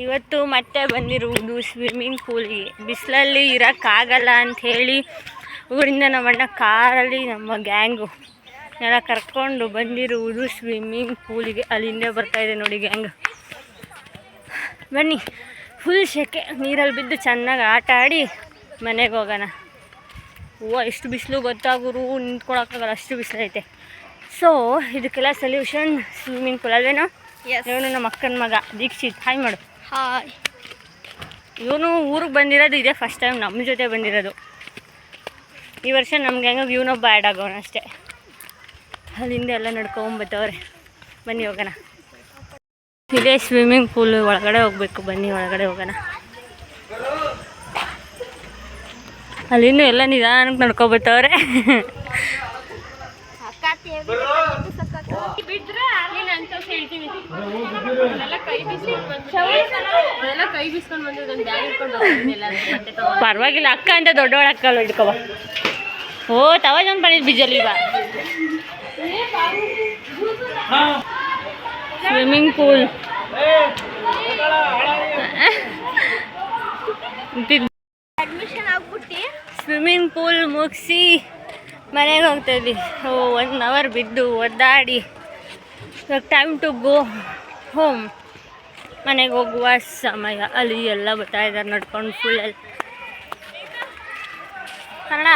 ಇವತ್ತು ಮತ್ತೆ ಬಂದಿರುವುದು ಸ್ವಿಮ್ಮಿಂಗ್ ಪೂಲ್ಗೆ. ಬಿಸಿಲಲ್ಲಿ ಇರೋಕ್ಕಾಗಲ್ಲ ಅಂಥೇಳಿ ಊರಿಂದ ನಮ್ಮಣ್ಣ ಕಾರಲ್ಲಿ ನಮ್ಮ ಗ್ಯಾಂಗು ಎಲ್ಲ ಕರ್ಕೊಂಡು ಬಂದಿರುವುದು ಸ್ವಿಮ್ಮಿಂಗ್ ಪೂಲಿಗೆ. ಅಲ್ಲಿ ಹಿಂದೆ ಬರ್ತಾಯಿದೆ ನೋಡಿ ಗ್ಯಾಂಗ್. ಬನ್ನಿ, ಫುಲ್ ಸೆಕೆ, ನೀರಲ್ಲಿ ಬಿದ್ದು ಚೆನ್ನಾಗಿ ಆಟ ಆಡಿ ಮನೆಗೆ ಹೋಗೋಣ. ಹೂವು ಎಷ್ಟು ಬಿಸಿಲು ಗೊತ್ತಾಗೋರು, ನಿಂತ್ಕೊಳಕ್ಕಾಗಲ್ಲ, ಅಷ್ಟು ಬಿಸಿಲೈತೆ. ಸೊ ಇದಕ್ಕೆಲ್ಲ ಸೊಲ್ಯೂಷನ್ ಸ್ವಿಮ್ಮಿಂಗ್ ಪೂಲ್ ಅಲ್ವೇನೋ. ಇವನು ನಮ್ಮ ಅಕ್ಕನ ಮಗ ದೀಕ್ಷಿತ್. ಹಾಯ್ ಮಾಡು. ಹಾಯ್. ಇವನು ಊರಿಗೆ ಬಂದಿರೋದು ಇದೇ ಫಸ್ಟ್ ಟೈಮ್ ನಮ್ಮ ಜೊತೆ ಬಂದಿರೋದು. ಈ ವರ್ಷ ನಮ್ಗೆ ಹೆಂಗೆ ಇವನೊಬ್ಬ ಆ್ಯಡ್ ಆಗೋಣ ಅಷ್ಟೇ. ಅಲ್ಲಿಂದ ಎಲ್ಲ ನಡ್ಕೊಂಬತ್ತವ್ರೆ. ಬನ್ನಿ ಹೋಗೋಣ. ಇದೇ ಸ್ವಿಮ್ಮಿಂಗ್ ಪೂಲ್, ಒಳಗಡೆ ಹೋಗ್ಬೇಕು. ಬನ್ನಿ ಒಳಗಡೆ ಹೋಗೋಣ. ಅಲ್ಲಿಂದ ಎಲ್ಲ ನಿಧಾನಕ್ಕೆ ನಡ್ಕೊಬತ್ತವ್ರೆ. ಪರವಾಗಿಲ್ಲ, ಅಕ್ಕ ಅಂತ ದೊಡ್ಡವಳ ಅಕ್ಕಲ್ಲ ಹಿಡ್ಕೊಬ. ಓ ತವಾಜೊಂದು ಬಂದಿದ್ದು ಬಿಜಲ್ಲಿ ಬಾ. ಸ್ವಿಮ್ಮಿಂಗ್ ಪೂಲ್ ಅಡ್ಮಿಷನ್ ಆಗ್ಬಿಟ್ಟು ಸ್ವಿಮ್ಮಿಂಗ್ ಪೂಲ್ ಮುಗಿಸಿ ಮನೆಗೆ ಹೋಗ್ತಾಯಿದ್ವಿ. 1 hour ಬಿದ್ದು ಒದ್ದಾಡಿ ಇವಾಗ ಟೈಮ್ ಟು ಗೋ ಹೋಮ್. ಮನೆಗೆ ಹೋಗುವ ಸಮಯ. ಅಲ್ಲಿ ಎಲ್ಲ ಬರ್ತಾಯಿದ್ದಾರೆ ನಡ್ಕೊಂಡು ಫುಲ್ಲಲ್ಲಿ. ಕನ್ನಡ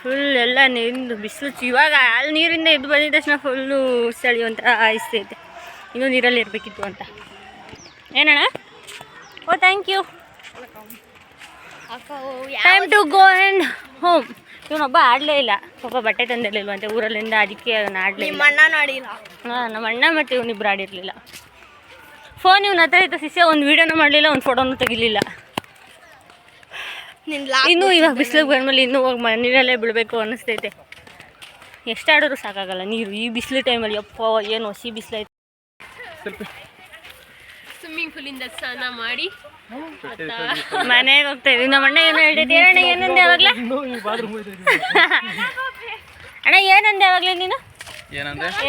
ಫುಲ್ ಎಲ್ಲ ನಿಂದು ಬಿಸಿಲು. ಇವಾಗ ಅಲ್ಲಿ ನೀರಿಂದ ಎದ್ದು ಬಂದಿದ್ದ ತಕ್ಷಣ ಫುಲ್ಲು ಚಳಿ ಒಂಥರ ಆಯಿಸ್ತೈತೆ. ಇನ್ನೂ ನೀರಲ್ಲಿ ಇರಬೇಕಿತ್ತು ಅಂತ. ಏನಣ್ಣ? Oh thank you. Time to go and home. ಇವನೊಬ್ಬ ಆಡಲೇ ಇಲ್ಲ ಪಾಪ, ಬಟ್ಟೆ ತಂದಿರಲಿಲ್ವಂತೆ ಊರಲ್ಲಿಂದ, ಅದಕ್ಕೆ ಅವನು ಆಡಲೇ ಇಲ್ಲ. ಅಣ್ಣ ನೋಡಿಲ್ಲ. ಹಾಂ, ನಮ್ಮ ಅಣ್ಣ ಮತ್ತು ಇವನಿಬ್ರು ಆಡಿರಲಿಲ್ಲ. ಫೋನ್ ಇವನ ಹತ್ರ ಇತ್ತು ಶಿಷ್ಯ. ಒಂದು ವೀಡಿಯೋನೂ ಮಾಡಲಿಲ್ಲ, ಒಂದು ಫೋಟೋನೂ ತೆಗಿಲಿಲ್ಲ. ಇನ್ನೂ ಇವಾಗ ಬಿಸಿಲಿಗೆ ಬಂದಮೇಲೆ ಇನ್ನೂ ಹೋಗಿ ನೀರಲ್ಲೇ ಬಿಡಬೇಕು ಅನ್ನಿಸ್ತೈತೆ. ಎಷ್ಟು ಆಡಿದ್ರು ಸಾಕಾಗಲ್ಲ ನೀರು ಈ ಬಿಸಿಲು ಟೈಮಲ್ಲಿ. ಅಪ್ಪ ಏನು ಹೊಸಿ ಬಿಸಿಲೈತೆ. ಸ್ವಿಮ್ಮಿಂಗ್ ಪೂಲಿಂದ ಸ್ನಾನ ಮಾಡಿ ಮನೆಗೆ ಹೋಗ್ತಾಯಿದ್ವಿ. ನಮ್ಮ ಅಣ್ಣ ಏನೋ ಹೇಳ್ತೈತಿ. ಅಣ್ಣ ಏನಂದೆ ಯಾವಾಗಲೇ? ಅಣ್ಣ ಏನಂದೆ ಯಾವಾಗಲೇ ನೀನು?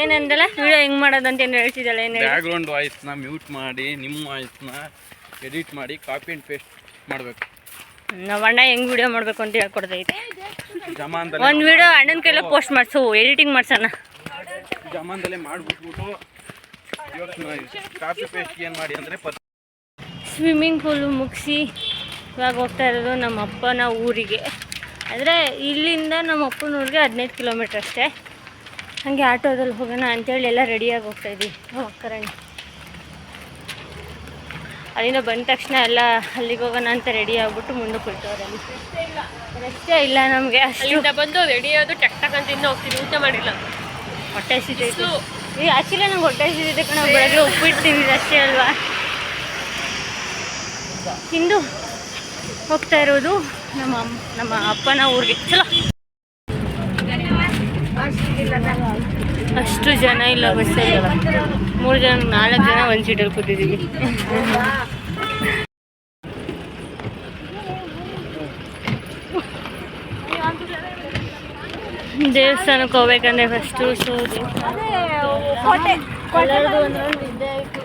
ಏನಂದಲ್ಲ ವಿಡಿಯೋ ಹೆಂಗೆ ಮಾಡೋದಂತ ಏನು ಹೇಳ್ತಿದ್ದಲ್ಲ? ಏನು ಬ್ಯಾಕ್ಗ್ರೌಂಡ್ ವಾಯ್ಸ್ನ ಮ್ಯೂಟ್ ಮಾಡಿ ನಿಮ್ಮ ವಾಯ್ಸ್ನ ಎಡಿಟ್ ಮಾಡಿ ಕಾಪಿ ಆ್ಯಂಡ್ ಪೇಸ್ಟ್ ಮಾಡಬೇಕು. ನಮ್ಮ ಅಣ್ಣ ಹೆಂಗೆ ವಿಡಿಯೋ ಮಾಡಬೇಕು ಅಂತ ಹೇಳ್ಕೊಡ್ತೈತೆ. ಒಂದು ವಿಡಿಯೋ ಅಣ್ಣನ ಕೈಲೇ ಪೋಸ್ಟ್ ಮಾಡಿಸು, ಎಡಿಟಿಂಗ್ ಮಾಡ್ಸೋಣ. ಜಮಾನ್ದಲ್ಲೇ ಮಾಡಿಬಿಟ್ಬಿಟ್ಟು ಕಾಪಿ ಪೇಸ್ಟ್ ಏನು ಮಾಡಿ ಅಂದರೆ ಸ್ವಿಮ್ಮಿಂಗ್ ಪೂಲು ಮುಗಿಸಿ ಇವಾಗ ಹೋಗ್ತಾ ಇರೋದು ನಮ್ಮ ಅಪ್ಪನ ಊರಿಗೆ. ಅಂದರೆ ಇಲ್ಲಿಂದ ನಮ್ಮ ಅಪ್ಪನ ಊರಿಗೆ 15 ಕಿಲೋಮೀಟ್ರ್ ಅಷ್ಟೇ. ಹಾಗೆ ಆಟೋದಲ್ಲಿ ಹೋಗೋಣ ಅಂಥೇಳಿ ಎಲ್ಲ ರೆಡಿಯಾಗಿ ಹೋಗ್ತಾಯಿದ್ವಿ. ಅಕ್ಕರಣಿ ಅಲ್ಲಿಂದ ಬಂದ ತಕ್ಷಣ ಎಲ್ಲ ಅಲ್ಲಿಗೆ ಹೋಗೋಣ ಅಂತ ರೆಡಿ ಆಗಿಬಿಟ್ಟು ಮುಂದಕ್ಕೆ ಹೋಗ್ತವ್ರೆ. ಅಲ್ಲಿ ರಸ್ತೆ ಇಲ್ಲ ನಮಗೆ. ಅಲ್ಲಿಂದ ಬಂದು ರೆಡಿ ಆಗೋದು ಟಕ್ ಟಕ್ ಅಂತ ಇನ್ನೂ ಹೋಗ್ತೀವಿ. ಊಟ ಮಾಡಿಲ್ಲ, ಹೊಟ್ಟೆ ಹಸಿತೈತು. ಈಗ ಆ್ಯಕ್ಚುಲಿ ನಂಗೆ ಹೊಟ್ಟೆ ಹಸಿದಿದೆ ಕಣ. ಬೆಳಗ್ಗೆ ಉಪ್ಪಿಟ್ಟು ತಿಂದಿದ್ದು ಅಷ್ಟೇ ಅಲ್ವಾ. ತಿಂದು ಹೋಗ್ತಾ ಇರೋದು ನಮ್ಮ ಅಪ್ಪನ ಊರಿಗೆ. ಚಲೋ. ಅಷ್ಟು ಜನ ಇಲ್ಲ ಬಸ್ಸಲ್ಲಿ. 3 ಜನ 4 ಜನ ಒಂದು ಸೀಟಲ್ಲಿ ಕೂತಿದ್ದೀವಿ. ದೇವಸ್ಥಾನಕ್ಕೆ ಹೋಗ್ಬೇಕಂದ್ರೆ ಫಸ್ಟು ಎಲ್ಲರದು ಒಂದೊಂದು ನಿದ್ದೆ ಆಯಿತು.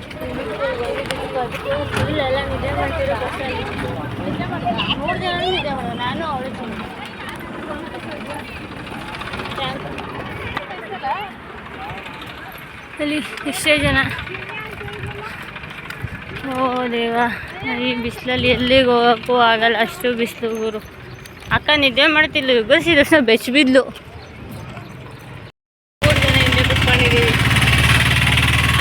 ಫುಲ್ ಎಲ್ಲ ನಿದ್ದೆ ಮಾಡ್ತಿರೋ ಬಸ್ಸಲ್ಲಿ. 3 ಜನ ನಿದ್ದೆ ಮಾಡೋದು, ನಾನು ಅವಳು ಅಲ್ಲಿ ಎಷ್ಟೇ ಜನ. ಓ ದೇವ, ಈ ಬಿಸಿಲಲ್ಲಿ ಎಲ್ಲಿಗೆ ಹೋಗೋಕ್ಕೂ ಆಗಲ್ಲ, ಅಷ್ಟು ಬಿಸಿಲು ಊರು. ಅಕ್ಕ ನಿದ್ದೆ ಮಾಡ್ತಿಲ್ಲ, ವಿಭಜಿಸಿದ ತಕ್ಷಣ ಬೆಚ್ಚಬಿದ್ಲು. 3 ಜನ ಹಿಂದೆ ಕುತ್ಕೊಂಡಿದ್ದೀವಿ.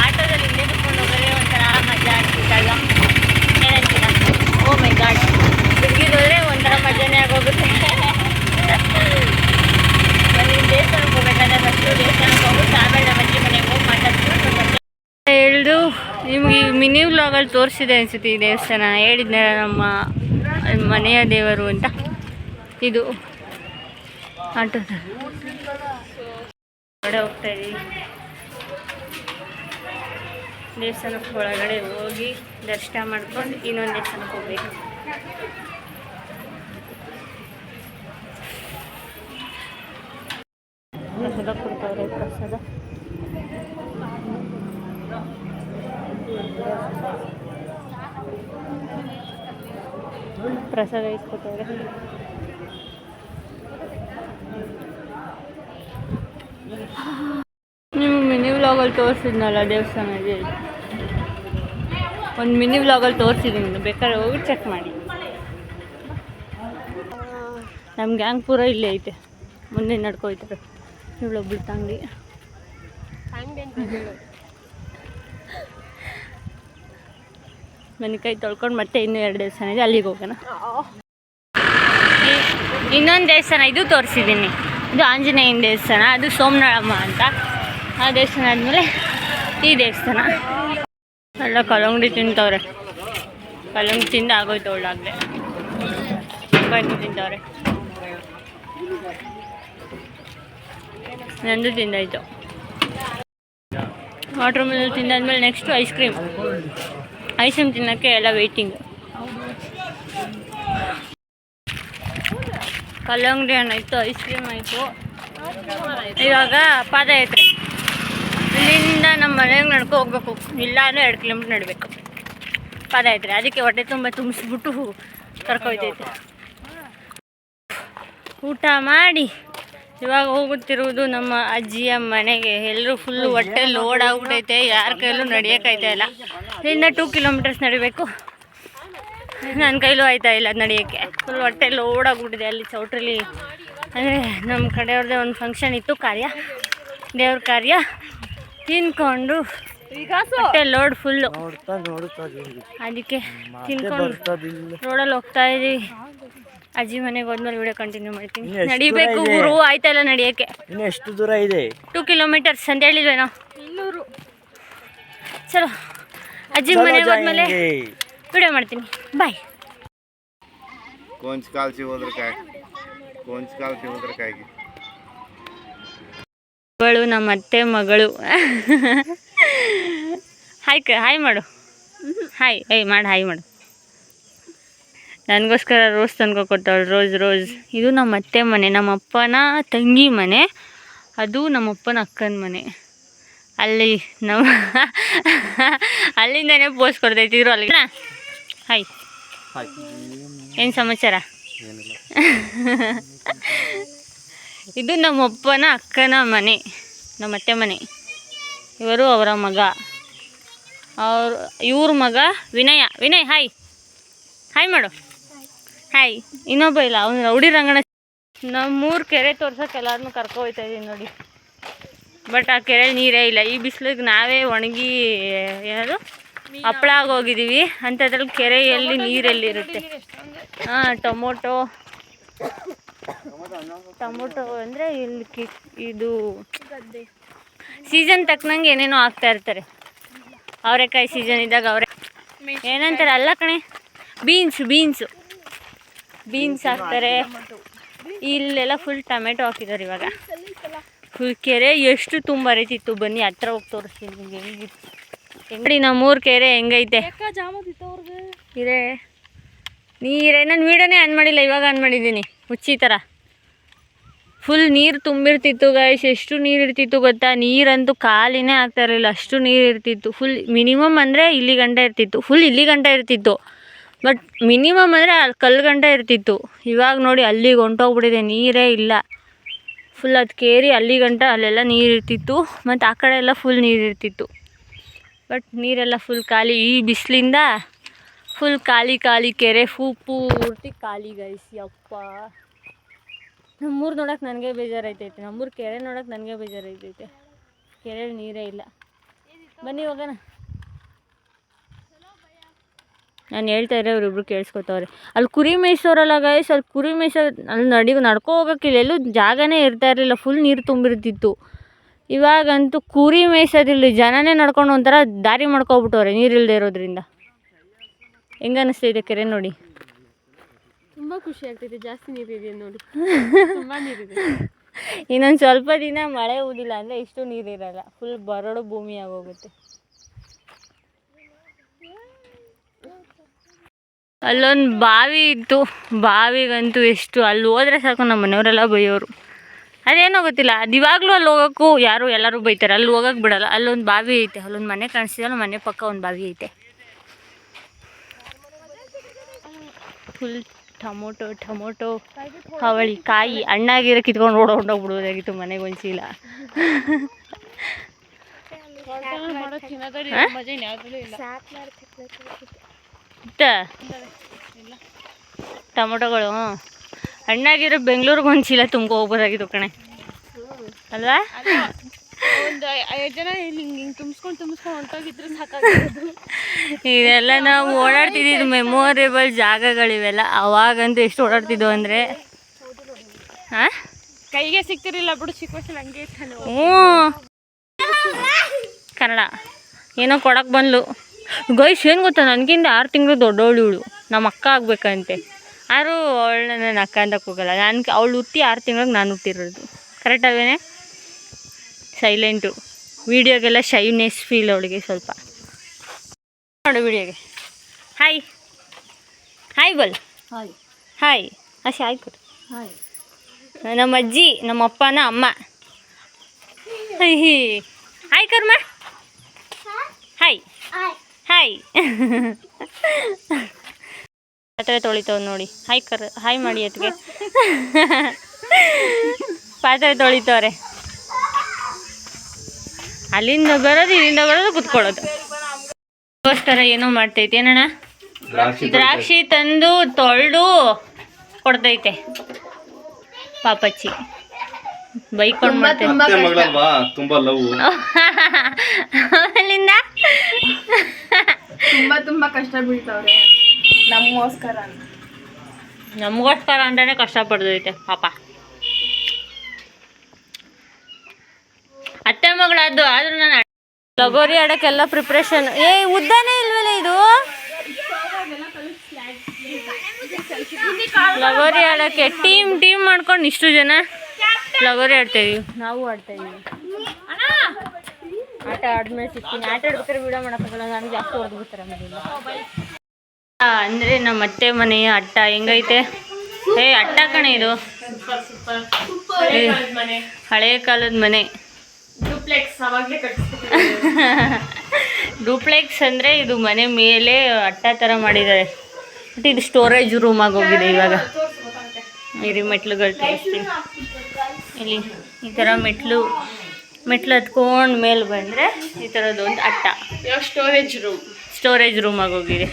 ಆಟೋದಲ್ಲಿ ಹಿಂದೆ ಕುತ್ಕೊಂಡು ಹೋಗೋದೇ ಒಂಥರ ಮಜಾ ಆಗ್ತಿತ್ತಲ್ಲ. ಏನಂತೀರ? ಓ ಮೈ ಗಾಡ್, ಬಿಡ್ಗಿದೋದ್ರೆ ಒಂಥರ ಮಜಾನೇ ಆಗೋಗುತ್ತೆ. ದೇವಸ್ಥಾನಕ್ಕೆ ಹೋಗ್ಬೇಕಾದ್ರೆ ಫಸ್ಟು ದೇವಸ್ಥಾನಕ್ಕೆ ಹೋಗ್ಬಿಟ್ಟು ಆಮೇಲೆ ನಮ್ಮ ಅಜ್ಜಿ ಮನೆಗೆ ಹೋಗಿ ಮಾತಾಡ್ಕೊಂಡು ಹೇಳ್ದು ನಿಮ್ಗೆ ಈ ಮಿನಿ ವ್ಲಾಗಲ್ಲಿ ತೋರಿಸಿದೆ ಅನಿಸುತ್ತೆ ಈ ದೇವಸ್ಥಾನ. ಹೇಳಿದ್ನ ನಮ್ಮ ಮನೆಯ ದೇವರು ಅಂತ. ಇದು ಆಟೋದ ಹೊರಗಡೆ ಹೋಗ್ತಾ ಇದ್ದೀವಿ. ದೇವಸ್ಥಾನಕ್ಕೆ ಒಳಗಡೆ ಹೋಗಿ ದರ್ಶನ ಮಾಡ್ಕೊಂಡು ಇನ್ನೊಂದು ದೇವಸ್ಥಾನಕ್ಕೆ ಹೋಗ್ಬೇಕು. ಪ್ರಸಾದ ಕೊಡ್ತಾವ್ರೆ. ಪ್ರಸಾದ ಪ್ರಸಾದ ಇಸ್ಕೊತವ್ರೆ. ನಿಮ್ಗೆ ಮಿನಿ ವ್ಲಾಗಲ್ಲಿ ತೋರಿಸಿದ್ನಲ್ಲ ದೇವಸ್ಥಾನ ಇದೆ, ಒಂದು ಮಿನಿ ವ್ಲಾಗಲ್ಲಿ ತೋರಿಸಿದ್ದೀನಿ, ಬೇಕಾದ್ರೆ ಹೋಗಿ ಚೆಕ್ ಮಾಡಿ. ನಮ್ಮ ಗ್ಯಾಂಗ್ ಪೂರ ಇಲ್ಲೇ ಐತೆ, ಮುಂದೆ ನಡ್ಕೊಯ್ತಾರೆ. ಇವಳೊಬ್ಳು ತಂಗಿ. ಮನೆ ಕೈ ತೊಳ್ಕೊಂಡು ಮತ್ತೆ ಇನ್ನೂ 2 ದೇವಸ್ಥಾನ ಇದೆ, ಅಲ್ಲಿಗೆ ಹೋಗೋಣ. ಇನ್ನೊಂದು ದೇವಸ್ಥಾನ ಇದು ತೋರಿಸಿದ್ದೀನಿ, ಇದು ಆಂಜನೇಯನ ದೇವಸ್ಥಾನ, ಅದು ಸೋಮನಾಳಮ್ಮ ಅಂತ. ಆ ದೇವಸ್ಥಾನ ಆದಮೇಲೆ ಈ ದೇವಸ್ಥಾನ. ಎಲ್ಲ ಕಲ್ಲಂಗಡಿ ತಿಂತವ್ರೆ, ಕಲ್ಲಂಗಡಿ ತಿಂದು ಆಗೋಯ್ತು ಒಳ್ಳಾಗಲೇ. ಬನ್ನಿ ತಿಂತವ್ರೆ, ನಂದು ತಿಂದಾಯ್ತು. ವಾಟರ್ ಮೆಲನ್ ತಿಂದಾದ್ಮೇಲೆ ನೆಕ್ಸ್ಟು ಐಸ್ ಕ್ರೀಮ್ ತಿನ್ನೋಕ್ಕೆ ಎಲ್ಲ ವೆಯ್ಟಿಂಗ್. ಕಲ್ಲಂಗಡಿ ಹಣ್ಣು ಆಯಿತು, ಐಸ್ ಕ್ರೀಮ್ ಆಯಿತು. ಇವಾಗ ಪಾದಯಾತ್ರೆ. ಇಲ್ಲಿಂದ ನಮ್ಮ ಮನೆಗೆ ನಡ್ಕೊ ಹೋಗ್ಬೇಕು, ಇಲ್ಲ ಅಂದರೆ 2 ಕಿಲೋಮೀಟ್ರ್ ನಡಬೇಕು ಪಾದಯಾತ್ರೆ. ಅದಕ್ಕೆ ಹೊಟ್ಟೆ ತುಂಬ ತುಂಬಿಸ್ಬಿಟ್ಟು ಕರ್ಕೊಯ್ತೈತೆ. ಊಟ ಮಾಡಿ ಇವಾಗ ಹೋಗುತ್ತಿರುವುದು ನಮ್ಮ ಅಜ್ಜಿಯ ಮನೆಗೆ. ಎಲ್ಲರೂ ಫುಲ್ಲು ಹೊಟ್ಟೆ ಲೋಡ್ ಆಗ್ಬಿಟ್ಟೈತೆ, ಯಾರ ಕೈಲೂ ನಡೆಯೋಕ್ಕಾಯ್ತಾ ಇಲ್ಲ. ಇಲ್ಲಿಂದ 2 ಕಿಲೋಮೀಟರ್ಸ್ ನಡಿಬೇಕು. ನನ್ನ ಕೈಲೂ ಆಯ್ತಾ ಇಲ್ಲ ನಡೆಯೋಕ್ಕೆ, ಫುಲ್ ಹೊಟ್ಟೆ ಲೋಡ್ ಆಗ್ಬಿಟ್ಟಿದೆ. ಅಲ್ಲಿ ಚೌಟ್ರಿಲಿ ಅಂದರೆ ನಮ್ಮ ಕಡೆಯವ್ರದ್ದೇ ಒಂದು ಫಂಕ್ಷನ್ ಇತ್ತು, ದೇವ್ರ ಕಾರ್ಯ. ತಿನ್ಕೊಂಡು ಹೊಟ್ಟೆ ಲೋಡ್ ಫುಲ್ಲು, ಅದಕ್ಕೆ ತಿನ್ಕೊಂಡು ರೋಡಲ್ಲಿ ಹೋಗ್ತಾ ಇದ್ದೀವಿ. ಅಜ್ಜಿ ಮನೆಗೆ ಹೋದ್ಮೇಲೆ ವಿಡಿಯೋ ಕಂಟಿನ್ಯೂ ಮಾಡ್ತೀನಿ. ನಡಿಬೇಕು ಗುರು, ಆಯ್ತಾ ಇಲ್ಲ ನಡೆಯೋಕ್ಕೆ. ಎಷ್ಟು ದೂರ ಇದೆ? 2 ಕಿಲೋಮೀಟರ್ಸ್ ಅಂತ ಹೇಳಿದ್ವೇನೋ. 200. ಚಲೋ, ಅಜ್ಜಿ ಮನೆಗೆ ಹೋದ್ಮೇಲೆ ವಿಡಿಯೋ ಮಾಡ್ತೀನಿ. ಬಾಯ್. ಮಗಳು, ನಮ್ಮ ಅತ್ತೆ ಮಗಳು. ಹಾಯ್ ಮಾಡು. ಹಾಯ್ ಮಾಡು, ಹಾಯ್ ಮಾಡು. ನನಗೋಸ್ಕರ ರೋಸ್ ತಂದ್ಕೊ ಕೊಡ್ತಾಳೆ, ರೋಸ್. ಇದು ನಮ್ಮ ಅತ್ತೆ ಮನೆ, ನಮ್ಮ ಅಪ್ಪನ ತಂಗಿ ಮನೆ. ಅದು ನಮ್ಮಪ್ಪನ ಅಕ್ಕನ ಮನೆ. ಅಲ್ಲಿ ಅಲ್ಲಿಂದನೇ ಪೋಸ್ಟ್ ಕೊಡ್ತೈತಿದ್ರು ಅಲ್ಲಿಗೆ. ಹಾಯ್, ಏನು ಸಮಾಚಾರ? ಇದು ನಮ್ಮಪ್ಪನ ಅಕ್ಕನ ಮನೆ, ನಮ್ಮ ಅತ್ತೆ ಮನೆ. ಇವರು ಅವರ ಮಗ, ಇವ್ರ ಮಗ ವಿನಯ್. ಹಾಯ್ ಮಾಡು. ಹಾಯ್. ಇನ್ನೊಬ್ಬ ಇಲ್ಲ, ಅವನು ರೌಡಿ ರಂಗಣ. ನಮ್ಮೂರು ಕೆರೆ ತೋರ್ಸೋಕೆ ಎಲ್ಲರನ್ನೂ ಕರ್ಕೊ ಹೋಗ್ತಾ ಇದ್ದೀನಿ ನೋಡಿ. ಬಟ್ ಆ ಕೆರೆ ನೀರೇ ಇಲ್ಲ. ಈ ಬಿಸಿಲಿಗೆ ನಾವೇ ಒಣಗಿ ಏನಾದ್ರು ಹಪ್ಪಳ ಆಗೋಗಿದ್ದೀವಿ. ಅಂಥದ್ರಲ್ಲಿ ಕೆರೆಯಲ್ಲಿ ನೀರೆಲ್ಲಿರುತ್ತೆ? ಟೊಮೊಟೊ ಅಂದರೆ ಇಲ್ಲಿ ಇದು ಸೀಸನ್ ತಕ್ಕನಂಗೆ ಏನೇನೋ ಹಾಕ್ತಾ ಇರ್ತಾರೆ. ಅವರೆಕಾಯಿ ಸೀಸನ್ ಇದ್ದಾಗ ಏನಂತಾರೆ ಅಲ್ಲ ಕಣೆ, ಬೀನ್ಸ್ ಹಾಕ್ತಾರೆ. ಇಲ್ಲೆಲ್ಲ ಫುಲ್ ಟೊಮೆಟೊ ಹಾಕಿದ್ದಾರೆ. ಇವಾಗ ಫುಲ್ ಕೆರೆ ಎಷ್ಟು ತುಂಬ ಹರಿತಿತ್ತು. ಬನ್ನಿ ಹತ್ರ ಹೋಗಿ ತೋರಿಸ್ತೀನಿ ನಿಮಗೆ ಹೆಂಗಿತ್ತು. ಹೆಂಗಡಿ ನಮ್ಮೂರು ಕೆರೆ ಹೆಂಗೈತೆ ಇದೆ ನೀರೇ. ನಾನು ವೀಡಿಯೋನೇ ಆನ್ ಮಾಡಿಲ್ಲ, ಇವಾಗ ಆನ್ ಮಾಡಿದ್ದೀನಿ ಹುಚ್ಚಿ ಥರ. ಫುಲ್ ನೀರು ತುಂಬಿರ್ತಿತ್ತು ಗೈಸ್. ಎಷ್ಟು ನೀರು ಇರ್ತಿತ್ತು ಗೊತ್ತಾ? ನೀರಂತೂ ಕಾಲಿನೇ ಆಗ್ತಾ ಇರಲಿಲ್ಲ, ಅಷ್ಟು ನೀರು ಇರ್ತಿತ್ತು. ಫುಲ್ ಮಿನಿಮಮ್ ಅಂದರೆ ಇಲ್ಲಿ ಗಂಟೆ ಇರ್ತಿತ್ತು, ಫುಲ್ ಇಲ್ಲಿ ಗಂಟೆ ಇರ್ತಿತ್ತು. ಬಟ್ ಮಿನಿಮಮ್ ಅಂದರೆ ಅಲ್ಲಿ ಕಲ್ಲು ಗಂಟೆ ಇರ್ತಿತ್ತು. ಇವಾಗ ನೋಡಿ ಅಲ್ಲಿಗೆ ಹೊಂಟೋಗ್ಬಿಟ್ಟಿದೆ, ನೀರೇ ಇಲ್ಲ. ಫುಲ್ ಅದು ಕೇರಿ ಅಲ್ಲಿ ಗಂಟ ಅಲ್ಲೆಲ್ಲ ನೀರು ಇರ್ತಿತ್ತು, ಮತ್ತು ಆ ಕಡೆ ಎಲ್ಲ ಫುಲ್ ನೀರು ಇರ್ತಿತ್ತು. ಬಟ್ ನೀರೆಲ್ಲ ಫುಲ್ ಖಾಲಿ. ಈ ಬಿಸಿಲಿಂದ ಫುಲ್ ಖಾಲಿ ಕೆರೆ ಪೂರ್ತಿ ಖಾಲಿ ಗೈಸ್. ಯಪ್ಪ, ನಮ್ಮೂರು ನೋಡೋಕೆ ನನಗೆ ಬೇಜಾರೈತೈತೆ. ನಮ್ಮೂರು ಕೆರೆ ನೋಡೋಕೆ ನನಗೆ ಬೇಜಾರೈತೈತೆ. ಕೆರೆಯಲ್ಲಿ ನೀರೇ ಇಲ್ಲ. ಬನ್ನಿ ಹೋಗೋಣ. ನಾನು ಹೇಳ್ತಾ ಇರೋ ಇವ್ರಿಬ್ರು ಕೇಳಿಸ್ಕೊತವ್ರೆ. ಅಲ್ಲಿ ಕುರಿ ಮೇಯ್ಸೋರಲ್ಲ ಗೈಸ್, ಅಲ್ಲಿ ಕುರಿ ಅಲ್ಲಿ ನಡ್ಕೊ ಹೋಗೋಕ್ಕಿಲ್ಲ, ಎಲ್ಲೂ ಜಾಗನೇ ಇರ್ತಾ ಇರಲಿಲ್ಲ. ಫುಲ್ ನೀರು ತುಂಬಿರ್ತಿತ್ತು. ಇವಾಗಂತೂ ಕುರಿ ಮೇಯ್ಸೋದಿಲ್ಲ, ಜನನೇ ನಡ್ಕೊಂಡು ಒಂಥರ ದಾರಿ ಮಾಡ್ಕೊಬಿಟ್ಟವ್ರೆ ನೀರಿಲ್ಲದೆ ಇರೋದ್ರಿಂದ. ಹೆಂಗೆ ಅನ್ನಿಸ್ತೈತೆ ಕೆರೆ ನೋಡಿ? ತುಂಬ ಖುಷಿ ಆಗ್ತೈತೆ. ಜಾಸ್ತಿ ನೀರಿದೆ ನೋಡಿ, ತುಂಬ ನೀರಿದೆ. ಇನ್ನೊಂದು ಸ್ವಲ್ಪ ದಿನ ಮಳೆ ಊದಿಲ್ಲ ಅಂದರೆ ಇಷ್ಟು ನೀರಿರಲ್ಲ, ಫುಲ್ ಬರಡು ಭೂಮಿ ಆಗೋಗುತ್ತೆ. ಅಲ್ಲೊಂದು ಬಾವಿ ಇತ್ತು, ಬಾವಿಗಂತೂ ಎಷ್ಟು ಅಲ್ಲಿ ಹೋದ್ರೆ ಸಾಕು ನಮ್ಮ ಮನೆಯವರೆಲ್ಲ ಬೈಯೋರು. ಅದೇನೋ ಗೊತ್ತಿಲ್ಲ, ಅದು ಇವಾಗಲೂ ಅಲ್ಲಿ ಹೋಗೋಕ್ಕೂ ಎಲ್ಲರೂ ಬೈತಾರೆ, ಅಲ್ಲಿ ಹೋಗೋಕೆ ಬಿಡಲ್ಲ. ಅಲ್ಲೊಂದು ಬಾವಿ ಐತೆ, ಅಲ್ಲೊಂದು ಮನೆ ಕಾಣಿಸ್ತಿದಲ್ಲ, ಮನೆ ಪಕ್ಕ ಒಂದು ಬಾವಿ ಐತೆ. ಫುಲ್ ಟೊಮೊಟೊ ಅವಳಿ ಕಾಯಿ ಹಣ್ಣಾಗಿರೋ ಕಿತ್ಕೊಂಡು ಓಡೋಗ್ಬಿಡೋದಾಗಿತ್ತು, ಮನೆಗೆ ಒಂದು ಚೀಲ. ಟೊಮೊಟೊಗಳು ಹಣ್ಣಾಗಿರೋ ಬೆಂಗಳೂರಿಗೆ ಒಂದು ಚೀಲ ತುಂಬ ಹೋಗ್ಬೋದಾಗಿತ್ತು ಕಣೆ ಅಲ್ವಾ? ಒಂದು 5 ಜನ ಹಿಂಗೆ ತುಂಬಿಸ್ಕೊಂಡು ಹೊಂಟೋಗಿದ್ರೆ ಸಾಕಾಗಿರೋದು. ಇದೆಲ್ಲ ನಾವು ಓಡಾಡ್ತಿದ್ದು ಮೆಮೊರೇಬಲ್ ಜಾಗಗಳಿವೆಲ್ಲ. ಅವಾಗಂತೂ ಎಷ್ಟು ಓಡಾಡ್ತಿದ್ವು ಅಂದರೆ ಹಾಂ, ಕೈಗೆ ಸಿಗ್ತಿರಲಿಲ್ಲ ಬಿಡು, ಚಿಕ್ಕ ವಯಸ್ಸಲ್ಲಿ ಹಂಗೆ ಇರ್ತಾನೆ. ಹ್ಞೂ, ಕನ್ನಡ ಏನೋ ಕೊಡಕ್ಕೆ ಬಂದ್ಲು. ಗೈಸ್ ಏನು ಗೊತ್ತಾ, ನನಗಿಂತ 6 ತಿಂಗಳು ದೊಡ್ಡವಳು ಇವಳು, ನಮ್ಮ ಅಕ್ಕ ಆಗ್ಬೇಕಂತೆ. ಆದರೂ ಅವಳನ್ನ ನಾನು ಅಕ್ಕ ಅಂತ ಹೋಗಲ್ಲ. ಅವಳು ಹುಟ್ಟಿ 6 ತಿಂಗಳಿಗೆ ನಾನು ಹುಟ್ಟಿರೋದು, ಕರೆಕ್ಟ್ ಅಲ್ವೇನೆ? ಸೈಲೆಂಟು, ವೀಡಿಯೋಗೆಲ್ಲ ಶೈನೆಸ್ ಫೀಲ್ ಅವಳಿಗೆ ಸ್ವಲ್ಪ. ನೋಡು ವೀಡಿಯೋಗೆ ಹಾಯ್ ಬಲ್ ಹಾಯ್ ಅಷ್ಟೇ ಆಯ್ತು. ನಮ್ಮ ಅಜ್ಜಿ, ನಮ್ಮ ಅಪ್ಪನ ಅಮ್ಮ. ಹಾಯ್ ಕರ್ಮ, ಹಾಯ್ ಪಾತ್ರೆ ತೊಳಿತಾವ್ ನೋಡಿ. ಹಾಯ್ ಮಾಡಿ ಅದಕ್ಕೆ. ಪಾತ್ರೆ ತೊಳಿತವ್ರೆ, ಅಲ್ಲಿಂದ ಬರೋದು ಇಲ್ಲಿಂದ ಬರೋದು ಕುತ್ಕೊಳ್ಳೋದು. ಅದಕ್ಕೋಸ್ಕರ ಏನೋ ಮಾಡ್ತೈತೆ ಏನಣ್ಣ, ದ್ರಾಕ್ಷಿ ತಂದು ತೊಳೆದು ಕೊಡ್ತೈತೆ ಪಾಪಚ್ಚಿ. ಬೈಕೊಂಡು ಮಾಡ್ತೈತೆ ಅಲ್ಲಿಂದ. ತುಂಬಾ ಕಷ್ಟ ಬೀಳ್ತಾವ್ರೆ ನಮಗೋಸ್ಕರ ಅಂತಾನೆ ಕಷ್ಟಪಡ್ತೈತೆ ಪಾಪ. ಅತ್ತೆ ಮಗಳದ್ದು ಆದ್ರೂ ನಾನು ಲಗೋರಿ ಆಡೋಕ್ಕೆಲ್ಲ ಪ್ರಿಪ್ರೇಷನ್. ಉದ್ದಾನೇ ಇಲ್ವಲ್ಲ ಇದು, ಲಗೋರಿ ಆಡೋಕ್ಕೆ ಟೀಮ್ ಮಾಡ್ಕೊಂಡು ಇಷ್ಟು ಜನ ಲಗೋರಿ ಆಡ್ತಾಯಿದೀವಿ. ನಾವು ಆಡ್ತಾಯಿದ್ದೀವಿ. ಆಟ ಆದ್ಮೇಲೆ ಸಿಗ್ತೀನಿ. ಆಟ ಆಡ್ಬೇಕಾದ್ರೆ ವಿಡಿಯೋ ಮಾಡೋಕ್ಕಾಗಲ್ಲ, ನನಗೆ ಜಾಸ್ತಿ ಹೊಡೆದ್ಬಿಡ್ತಾರೆ ಆಮೇಲೆ. ಅಂದರೆ ನಮ್ಮ ಅತ್ತೆ ಮನೆಯ ಅಟ್ಟ ಹೆಂಗೈತೆ? ಅಟ್ಟ ಕಣೆ ಇದು, ಹಳೆಯ ಕಾಲದ ಮನೆ. ಡೂಪ್ಲೆಕ್ಸ್ ಅಂದರೆ ಇದು ಮನೆ ಮೇಲೆ ಅಟ್ಟ ಥರ ಮಾಡಿದ್ದಾರೆ. ಬಟ್ ಇದು ಸ್ಟೋರೇಜ್ ರೂಮಾಗಿ ಹೋಗಿದೆ ಇವಾಗ. ಇರಿ ಮೆಟ್ಲುಗಳು ತೋರಿಸ್ತೀನಿ. ಇಲ್ಲಿ ಈ ಥರ ಮೆಟ್ಲು ಹತ್ಕೊಂಡು ಮೇಲೆ ಬಂದರೆ ಈ ಥರದ್ದೊಂದು ಅಟ್ಟ ಸ್ಟೋರೇಜ್ ರೂಮಾಗಿ ಹೋಗಿದೆ.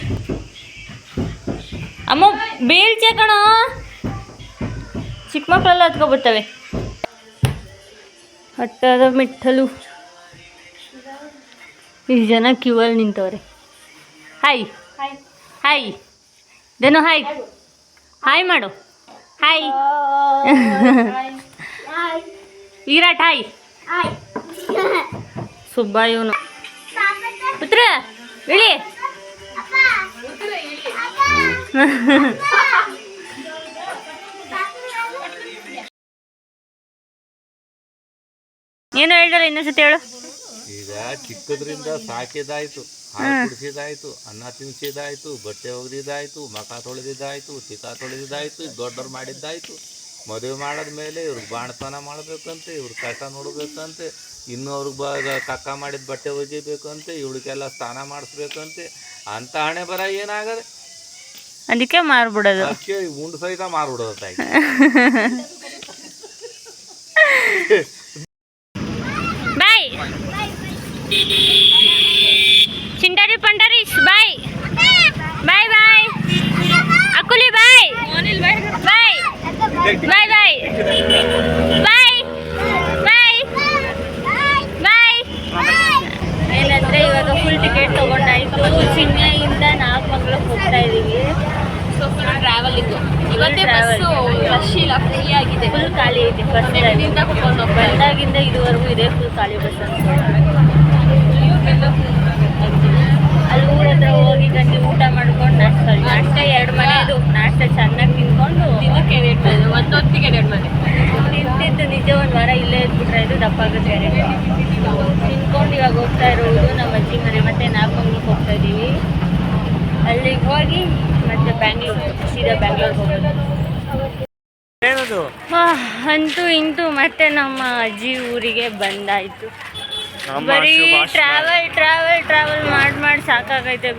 ಅಮ್ಮ ಬೇಲ್ಚೆ ಕಣೋ, ಚಿಕ್ಕ ಮಕ್ಕಳೆಲ್ಲ ಹತ್ಕೊಬರ್ತವೆ. ಅಟ್ಟದ ಮೆಟ್ಟಲು. ಇಷ್ಟು ಜನ ಕ್ಯೂವಲ್ಲಿ ನಿಂತವ್ರೆ. ಹಾಯ್ ದೇನು ಹಾಯ್ ಮಾಡು. Hi Virat hi. ಸುಬ್ಬ ಇವನು ಪುತ್ರ ಇಳಿ. ಏನು ಹೇಳಿದ್ರೆ ಇನ್ನೊಂದ್ಸತಿ ಹೇಳು. ಈಗ ಚಿಕ್ಕದ್ರಿಂದ ಸಾಕಿದಾಯ್ತು, ಹಾಲು ಕುಡಿಸಿದಾಯ್ತು, ಅನ್ನ ತಿನ್ಸಿದಾಯ್ತು, ಬಟ್ಟೆ ಒಗೆದಿದ್ದಾಯ್ತು, ಮಕ ತೊಳೆದಿದ್ದಾಯ್ತು, ಚಿಕ್ಕ ತೊಳೆದಿದ್ದಾಯ್ತು, ದೊಡ್ಡವ್ರು ಮಾಡಿದ್ದಾಯ್ತು. ಮದುವೆ ಮಾಡಿದ್ಮೇಲೆ ಇವ್ರಿಗೆ ಬಾಣತನ ಮಾಡಬೇಕಂತೆ, ಇವ್ರ ಕಷ್ಟ ನೋಡ್ಬೇಕಂತೆ, ಇನ್ನು ಅವ್ರಿಗೆ ಕಕ್ಕ ಮಾಡಿದ ಬಟ್ಟೆ ಒಗಿಬೇಕಂತೆ, ಇವಳಿಗೆಲ್ಲ ಸ್ನಾನ ಮಾಡಿಸ್ಬೇಕಂತೆ. ಅಂತ ಹಣೆ ಬರ ಏನಾಗದೆ, ಅದಕ್ಕೆ ಮಾರ್ಬಿಡೋದು. ಅದಕ್ಕೆ ಉಂಡು ಸಹಿತ ಮಾರ್ಬಿಡೋದು ತಾಯಿ. ಬಾಯ್ ಚಿಂಟಾರಿ ಪಂಟಾರೀಸ್ ಬಾಯ್ ಬಾಯ್ ಬಾಯ್ ಅಕುಲಿ ಬಾಯ್ ಬಾಯ್ ಬಾಯ್ ಬಾಯ್ ಬಾಯ್ ಬಾಯ್ ಬಾಯ್. ಏನಂದರೆ ಇವಾಗ ಫುಲ್ ಟಿಕೆಟ್ ತೊಗೊಂಡಾಯಿತು. ಚಿನ್ನೈಯಿಂದ ನಾಗಮಂಗಲಕ್ಕೆ ಹೋಗ್ತಾ ಇದ್ದೀವಿ. ಸೊ ಫುಲ್ ಟ್ರಾವೆಲಿಂಗು ಇವತ್ತೇ ಬಸ್ಸು ರಶ್ ಇಲ್ಲ, ಫ್ರೀ ಆಗಿದೆ, ಫುಲ್ ಖಾಲಿ ಐತೆ. ಫಸ್ಟ್ ಬಂದಾಗಿಂದ ಇದುವರೆಗೂ ಇದೆ ಫುಲ್ ಖಾಲಿ ಬಸ್ ಅಂತ. ಅಲ್ಲಿ ಊರ ಹತ್ರ ಹೋಗಿ ಗಂಜಿ ಊಟ ಮಾಡ್ಕೊಂಡು ನಾಷ್ಟ 2 ಮನೆದು ನಾಷ್ಟ ಚೆನ್ನಾಗಿ ತಿನ್ಕೊಂಡು ದಿನಕ್ಕೆ 2 ಮನೆ, ಒಂದೊತ್ತಿಗೆ 2 ಮನೆ ತಿಂತಿದ್ದು ನಿಜ. ಒಂದು ವಾರ ಇಲ್ಲೇ ಇದ್ಬಿಟ್ರೆ ಇದು ದಪ್ಪ ಆಗುತ್ತೆ. ತಿನ್ಕೊಂಡು ಇವಾಗ ಹೋಗ್ತಾ ಇರೋದು ನಮ್ಮ ಅಜ್ಜಿ ಮನೆ. ಮತ್ತು ನಾಗಮಂಗ್ಲಕ್ಕೆ ಹೋಗ್ತಾ ಇದ್ದೀವಿ. ಅಲ್ಲಿಗೆ ಹೋಗಿ ಮತ್ತೆ ಬ್ಯಾಂಗ್ಳೂರು, ಸೀದಾ ಬ್ಯಾಂಗ್ಳೂರ್ಗೆ ಹೋಗೋದು. ಅಂತೂ ಇಂತೂ ಮತ್ತೆ ನಮ್ಮ ಅಜ್ಜಿ ಊರಿಗೆ ಬಂದಾಯಿತು. ಬರೀ ಟ್ರಾವೆಲ್ ಮಾಡಿ ಸಾಕಾಗೈತೆ.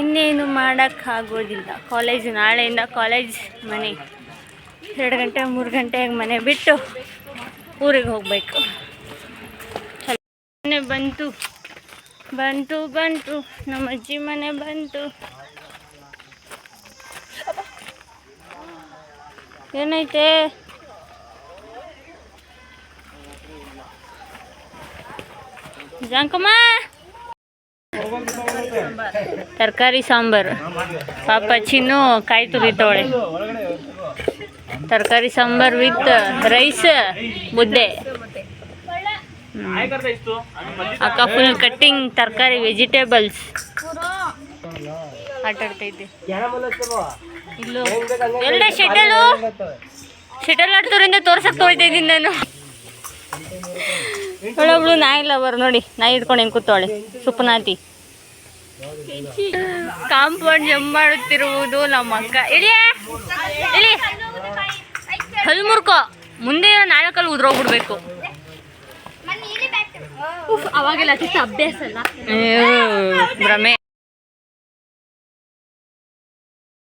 ಇನ್ನೇನು ಮಾಡೋಕ್ಕಾಗೋದಿಲ್ಲ. ಕಾಲೇಜ್ ನಾಳೆಯಿಂದ ಕಾಲೇಜ್, ಮನೆ 2 ಗಂಟೆ 3 ಗಂಟೆಗೆ ಮನೆ ಬಿಟ್ಟು ಊರಿಗೆ ಹೋಗಬೇಕು. ಮನೆ ಬಂತು ನಮ್ಮ ಅಜ್ಜಿ ಮನೆ ಬಂತು. ಏನೈತೆ ಜಾಂಕಮ್ಮ? ತರಕಾರಿ ಸಾಂಬಾರು. ಪಾಪ ಚಿನ್ನು ಕಾಯಿ ತುರಿತವಳೆ. ತರಕಾರಿ ಸಾಂಬಾರು ವಿತ್ ರೈಸ್, ಮುದ್ದೆ. ಅಕ್ಕ ಫುಲ್ ಕಟ್ಟಿಂಗ್ ತರಕಾರಿ, ವೆಜಿಟೇಬಲ್ಸ್. ಆಟ ಆಡ್ತೈತೆ ಇಲ್ಲೂ. ಎಲ್ಲೇ ಶಟಲ್ ಆಡ್ತವ್ರಿಂದ ತೋರ್ಸಕ್ ತೊಗೊಳ್ತಾ ಇದ್ದೀನಿ ನಾನು. ಒಳೊಬ್ಳು ನಾಯಿ ಲವರ್ ನೋಡಿ, ನಾಯಿ ಹಿಡ್ಕೊಂಡು ಹೆಂಗೆ ಕೂತವಳೆ, ಸುಪ್ಪನಾತಿ. ಕಾಂಪೌಂಡ್ ಜಂಪ್ ಮಾಡುತ್ತಿರುವುದು ನಮ್ಮ ಅಕ್ಕ. ಇಳಿ ಹಲ್ಮುರ್ಕೋ, ಮುಂದೆ 4 ಕಲ್ಲು ಉದ್ರೋಗ್ಬಿಡ್ಬೇಕು. ಅವಾಗೆಲ್ಲ ಅಭ್ಯಾಸ ಅಲ್ಲ, ಭ್ರಮೆ.